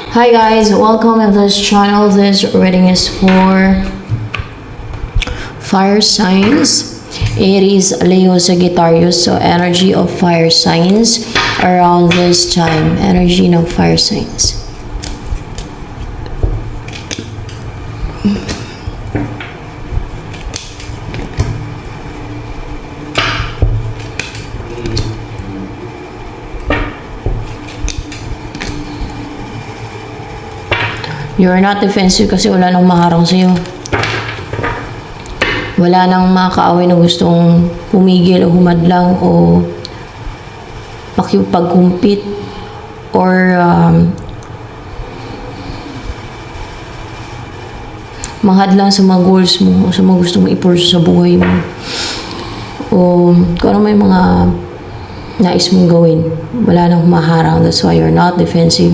Hi guys, welcome to this channel. This reading is for fire signs. It is Leo Sagittarius, so energy of fire signs around this time. Energy of fire signs. You're not defensive kasi wala nang maharang sa'yo. Wala nang mga kaaway na gustong pumigil o humadlang o makipagkumpit or manghadlang sa mga goals mo o sa mga gusto mong i-pursue sa buhay mo. O kung ano may mga nais mong gawin, wala nang humaharang. That's why you're not defensive.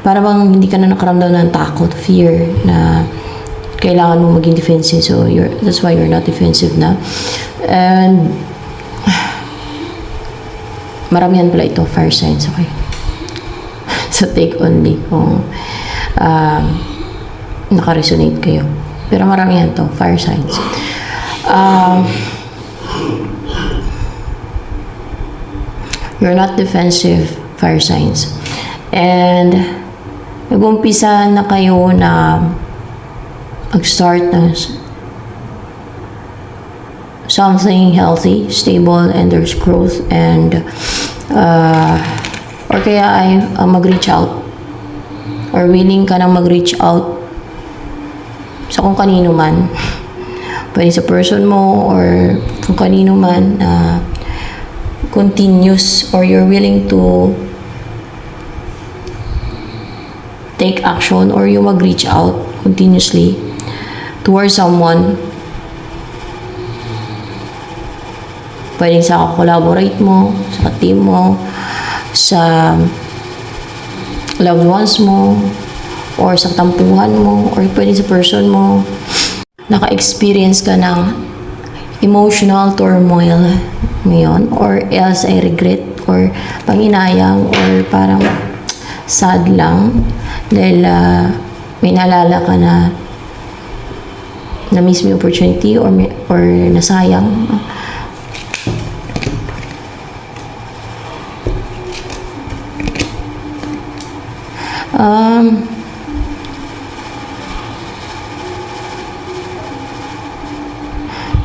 Para bang hindi ka na nakaramdam ng takot, fear na kailangan mo maging defensive. So that's why you're not defensive na. And maramihan pala ito, fire signs, okay? So take only kung naka-resonate kayo. Pero maramihan to, fire signs. You're not defensive, fire signs. And nag-umpisa na kayo na mag-start na something healthy, stable, and there's growth, and or kaya ay mag-reach out or willing ka na mag-reach out sa kung kanino man. Pwede sa person mo or kung kanino man continuous, or you're willing to take action or you mag-reach out continuously towards someone. Pwede sa collaborate mo, sa team mo, sa loved ones mo, or sa tampuhan mo, or pwede sa person mo. Naka-experience ka ng emotional turmoil ngayon, or else ay regret, or panginayang, or parang sad lang dahil may naalala ka na na-miss mo yung opportunity or nasayang.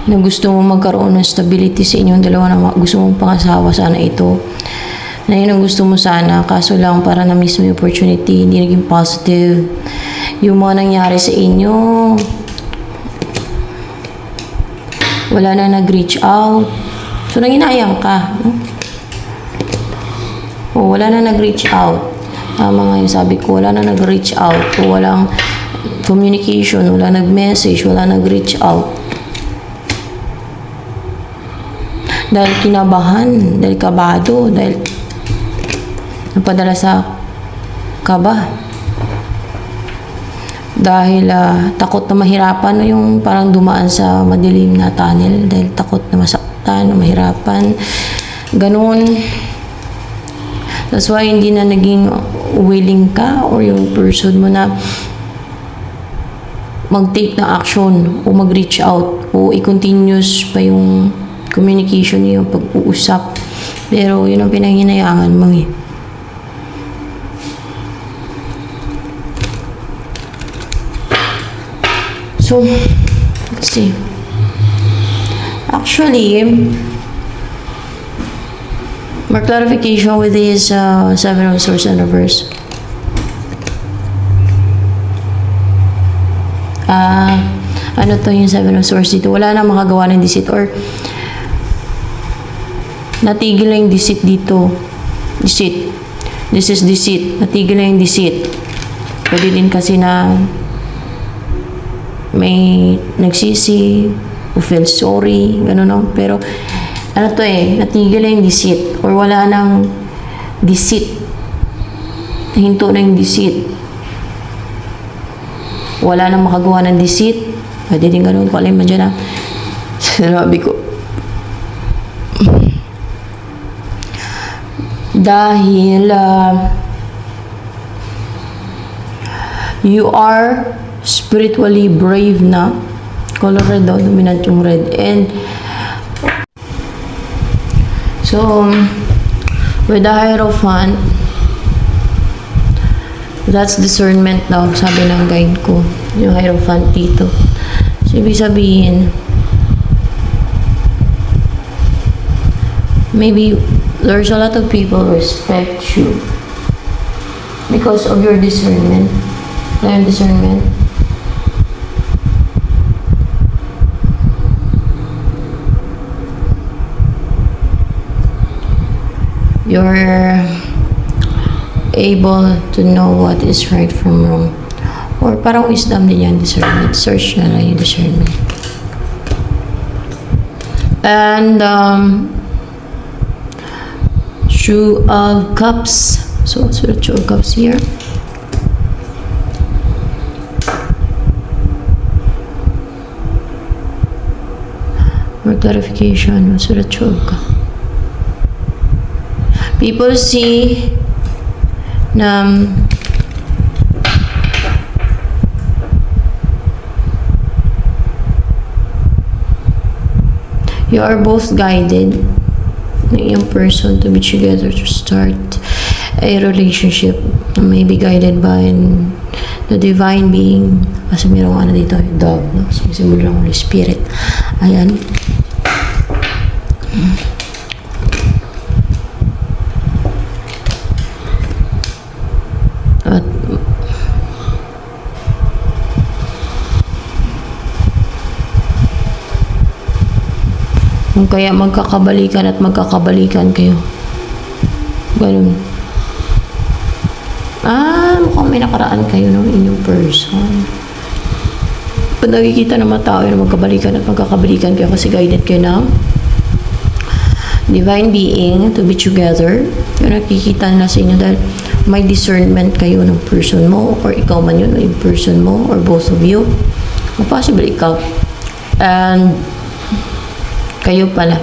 Na gusto mo magkaroon ng stability sa inyong dalawa, na gusto mong pangasawa sana ito, na yun ang gusto mo sana, kaso lang para na-miss mo yung opportunity, hindi naging positive yung mga nangyari sa inyo. Wala na nag-reach out, so nanginayang ka, no? O wala na nag-reach out. Tama nga yung sabi ko, wala na nag-reach out, o walang communication, wala nag-message, wala nag-reach out. Dahil kinabahan, dahil kabado, dahil napadala sa kaba. Dahil takot na mahirapan, yung parang dumaan sa madilim na tunnel, dahil takot na masaktan, na mahirapan. Ganun. That's why hindi na naging willing ka or yung person mo na mag-take na action o mag-reach out o i-continuous pa yung communication niyo, pag-uusap. Pero yun ang pinanghinayangan mo eh. So, let's see. Actually, more clarification with this Seven of Swords and Reverse. Ano to yung Seven of Swords dito? Wala na makagawa ng deceit or natigil na yung deceit dito. Deceit. This is deceit. Natigil na yung deceit. Pwede din kasi na may nagsisi o feel sorry, gano'n, no? Pero ano to eh, natigil na yung deceit or wala nang deceit. Nahinto na yung deceit. Wala nang makagawa ng deceit. Pwede din gano'n. Kung alam mo dyan sinabi ko. Dahil You are spiritually brave na. Color red daw, dominant yung red. And so, with the Hierophant, that's discernment daw, sabi ng guide ko. Yung Hierophant dito. So, ibig sabihin, maybe there's a lot of people respect you because of your discernment. Your discernment. You're able to know what is right from wrong. Or parang wisdom din yan, discernment. Search na lang yung discernment. And, Two of Cups. So, Two of Cups here. More clarification. Two of Cups. People see na you are both guided ng iyong person to be together to start a relationship na may be guided by the divine being. Kasi mayroong ano dito, dove, no? So, simbolo ng Holy Spirit. Ayan. At kung kaya magkakabalikan at magkakabalikan kayo. Ganun. Mukhang may nakaraan kayo ng inyong person. Pag nakikita ng mga tao na magkabalikan at magkakabalikan kayo kasi guided kayo ng divine being to be together, yung nakikita na sa inyo dahil may discernment kayo ng person mo or ikaw man yun yung person mo or both of you or possible ikaw and kayo pala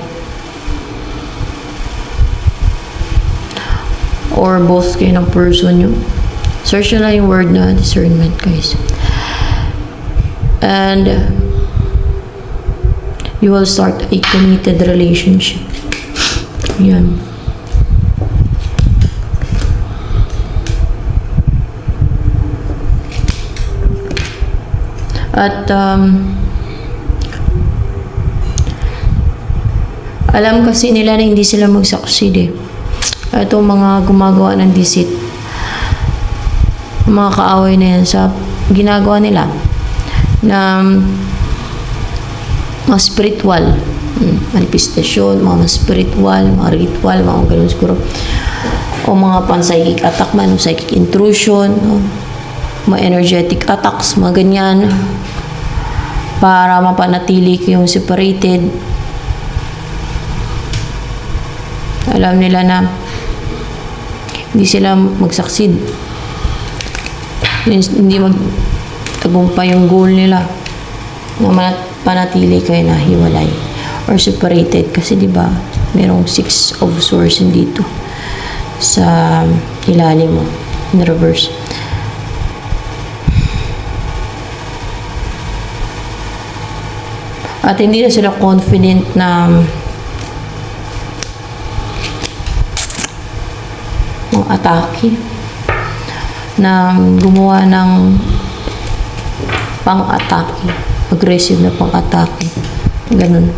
or both kayo ng person nyo. Search na lang yung word na discernment, guys. And you will start a committed relationship. Yan. At alam kasi nila na hindi sila mag-succeed eh. Itong mga gumagawa ng deceit, mga kaaway na yan sa ginagawa nila na mga spiritual manifestasyon, mga spiritual, mga ritual, mga ganun siguro, o mga pan-psychic attack man, o psychic intrusion, o mga energetic attacks, mga ganyan, para mapanatili yung separated. Alam nila na hindi sila mag-succeed. Hindi magtagumpay yung goal nila na panatili kayo na hiwalay or separated. Kasi diba, merong 6 of Swords dito sa ilalim mo, in reverse. At hindi na sila confident na atake na gumawa ng pang-atake, aggressive na pang-atake, ganun.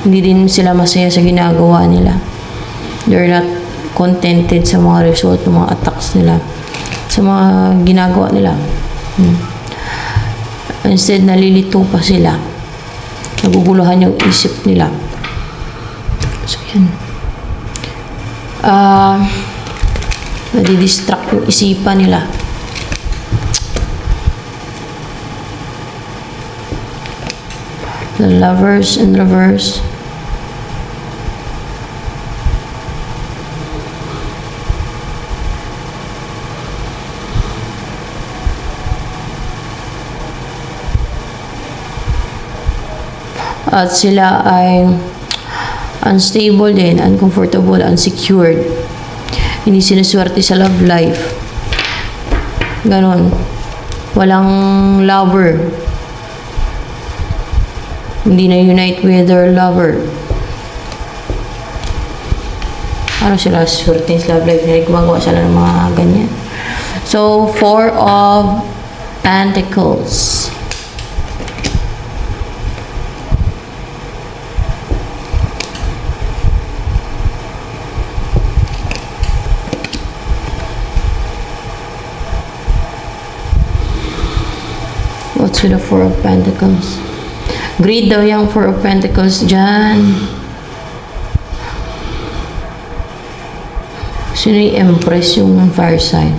Hindi din sila masaya sa ginagawa nila. They're not contented sa mga result ng mga attacks nila, sa mga ginagawa nila. Instead, nalilito pa sila, naguguluhan yung isip nila. So, yan. Nadidistract yung isipan nila. The Lovers in reverse. At sila ay unstable din, uncomfortable, unsecured. Hindi sinuswerte sa love life. Ganon. Walang lover. Hindi na unite with their lover. Ano sila swerte sa love life? Gumagawa sila ng mga ganyan. So, 4 of Pentacles. What's with the 4 of Pentacles? Greed daw yung 4 of Pentacles dyan. Sino yung Empress, yung fire sign?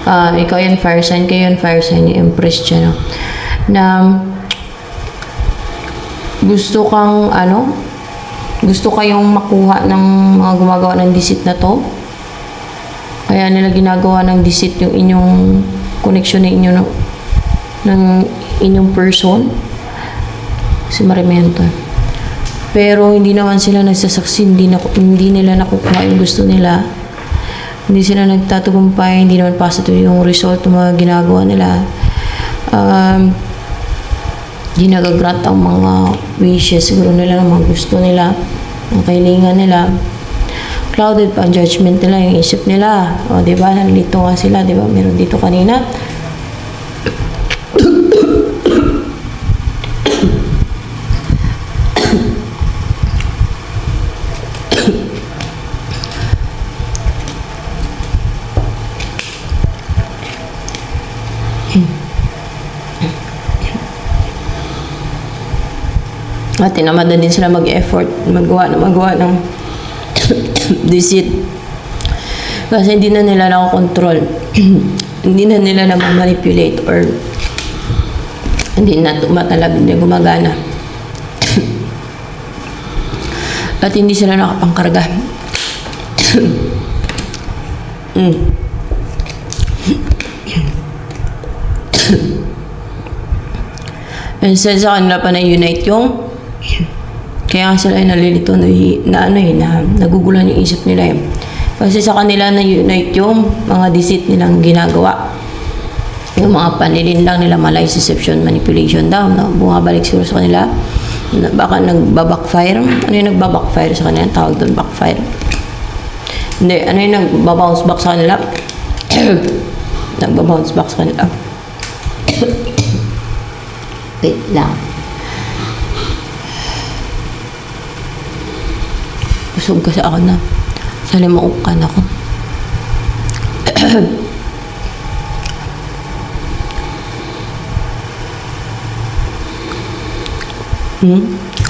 Ikaw yung fire sign, kayo yung fire sign, yung Empress dyan. No? Na gusto kang, gusto kayong makuha ng mga gumagawa ng deceit na to. Kaya nila ginagawa ng deceit yung inyong connection na inyo ng inyong person. Si Marimento. Pero hindi naman sila nagsasaksi, hindi nila nakukuha yung gusto nila. Hindi sila nagtatagumpay, hindi naman positive yung result ng mga ginagawa nila. Hindi nagagrant ang mga wishes siguro nila, ng mga gusto nila, ang kailangan nila. Clouded pa ang judgment nila, yung isip nila. O, diba? Nalito nga sila, diba? Meron dito kanina. At tinamad din sila mag-effort, magawa ng deceit. Kasi hindi na nila nakokontrol. Hindi na nila na-manipulate or hindi na tumatalab, hindi gumagana. At hindi sila nakapangkarga. And sa kanila pa na-unite yung kaya sila ay nalilito na nagugulan yung isip nila eh. Kasi sa kanila na-unite yung mga deceit nilang ginagawa. Yung mga panilin lang nila, malice, deception, manipulation daw, no? Bumabalik siguro sa kanila. Baka nagbabackfire. Ano yung nagbabackfire sa kanila? Tawag doon, backfire. Hindi, ano yung nagbabounce back sa kanila? Nagbabounce back sa kanila. Wait lang. Busog kasi ako na. Salimukan ako.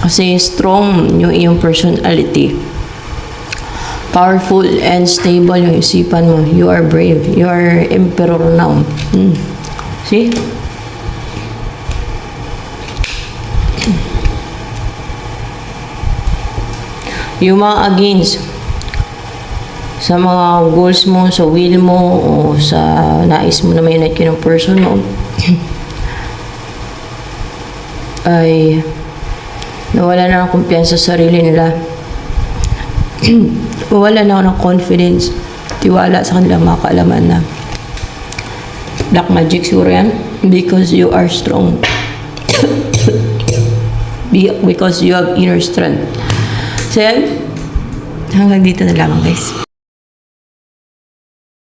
Kasi strong yung iyong personality. Powerful and stable yung isipan mo. You are brave. You are emperor now. See? Yung mga against sa mga goals mo, sa will mo, o sa nais mo na may unite ng person mo, ay nawala na ng kumpiyansa sa sarili nila. Wala na ng confidence, tiwala sa kanilang mga kaalaman na black magic siguro yan. Because you are strong. Because you have inner strength. So yan, hanggang dito na lamang guys.